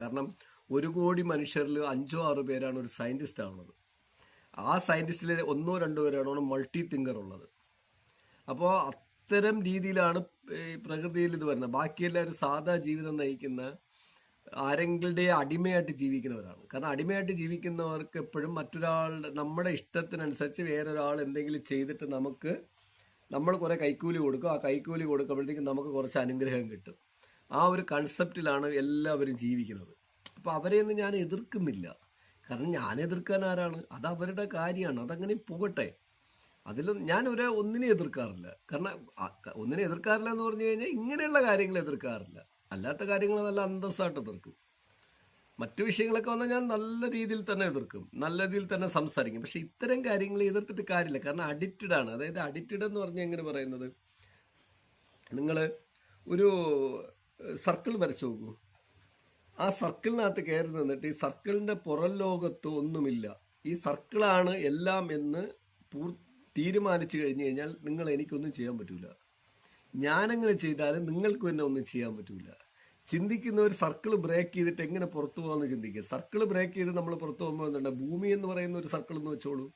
കാരണം 1 കോടി മനുഷ്യരിൽ 5-6 പേരാണ് ഒരു സയന്റിസ്റ്റ് ആവുന്നത്. ആ സയന്റിസ്റ്റിൽ 1-2 പേരാണ് മൾട്ടി തിങ്കർ ഉള്ളത്. അപ്പോൾ അത്തരം രീതിയിലാണ് ഈ പ്രകൃതിയിൽ ഇത് വരുന്നത്. ബാക്കിയെല്ലാവരും സാധാ ജീവിതം നയിക്കുന്ന ആരെങ്കിലും അടിമയായിട്ട് ജീവിക്കുന്നവരാണ്. കാരണം അടിമയായിട്ട് ജീവിക്കുന്നവർക്ക് എപ്പോഴും മറ്റൊരാളുടെ നമ്മുടെ ഇഷ്ടത്തിനനുസരിച്ച് വേറൊരാൾ എന്തെങ്കിലും ചെയ്തിട്ട് നമ്മൾ കുറെ കൈക്കൂലി കൊടുക്കും. ആ കൈക്കൂലി കൊടുക്കുമ്പോഴത്തേക്കും നമുക്ക് കുറച്ച് അനുഗ്രഹം കിട്ടും. ആ ഒരു കൺസെപ്റ്റിലാണ് എല്ലാവരും ജീവിക്കുന്നത്. അപ്പൊ അവരെയൊന്നും ഞാൻ എതിർക്കുന്നില്ല. കാരണം ഞാൻ എതിർക്കാൻ ആരാണ്? അത് അവരുടെ കാര്യമാണ്, അതങ്ങനെ പോകട്ടെ. അതിലും ഞാൻ ഒന്നിനെ എതിർക്കാറില്ല. കാരണം ഒന്നിനെ എതിർക്കാറില്ല എന്ന് പറഞ്ഞു കഴിഞ്ഞാൽ ഇങ്ങനെയുള്ള കാര്യങ്ങൾ എതിർക്കാറില്ല. അല്ലാത്ത കാര്യങ്ങൾ നല്ല അന്തസ്സായിട്ട് എതിർക്കും. മറ്റു വിഷയങ്ങളൊക്കെ വന്നാൽ ഞാൻ നല്ല രീതിയിൽ തന്നെ എതിർക്കും, നല്ല രീതിയിൽ തന്നെ സംസാരിക്കും. പക്ഷെ ഇത്തരം കാര്യങ്ങൾ എതിർത്തിട്ട് കാര്യമില്ല. കാരണം അഡിക്റ്റഡ് ആണ്. അതായത് അഡിക്റ്റഡ് എന്ന് പറഞ്ഞാൽ എങ്ങനെ പറയുന്നത്, നിങ്ങൾ ഒരു സർക്കിൾ വരച്ചു നോക്കൂ. ആ സർക്കിളിനകത്ത് കയറി നിന്നിട്ട് ഈ സർക്കിളിന്റെ പുറം ലോകത്ത് ഒന്നുമില്ല, ഈ സർക്കിളാണ് എല്ലാം എന്ന് തീരുമാനിച്ചു കഴിഞ്ഞു കഴിഞ്ഞാൽ എനിക്കൊന്നും ചെയ്യാൻ പറ്റൂല. ഞാനെങ്ങനെ ചെയ്താലും നിങ്ങൾക്ക് തന്നെ ഒന്നും ചെയ്യാൻ പറ്റൂല. ചിന്തിക്കുന്ന ഒരു സർക്കിൾ ബ്രേക്ക് ചെയ്തിട്ട് എങ്ങനെ പുറത്തു പോകാമെന്ന് ചിന്തിക്കുക. സർക്കിൾ ബ്രേക്ക് ചെയ്ത് നമ്മൾ പുറത്തു പോകുമ്പോൾ എന്തുണ്ട്, ഭൂമി എന്ന് പറയുന്ന ഒരു സർക്കിൾ എന്ന് വെച്ചോളൂ.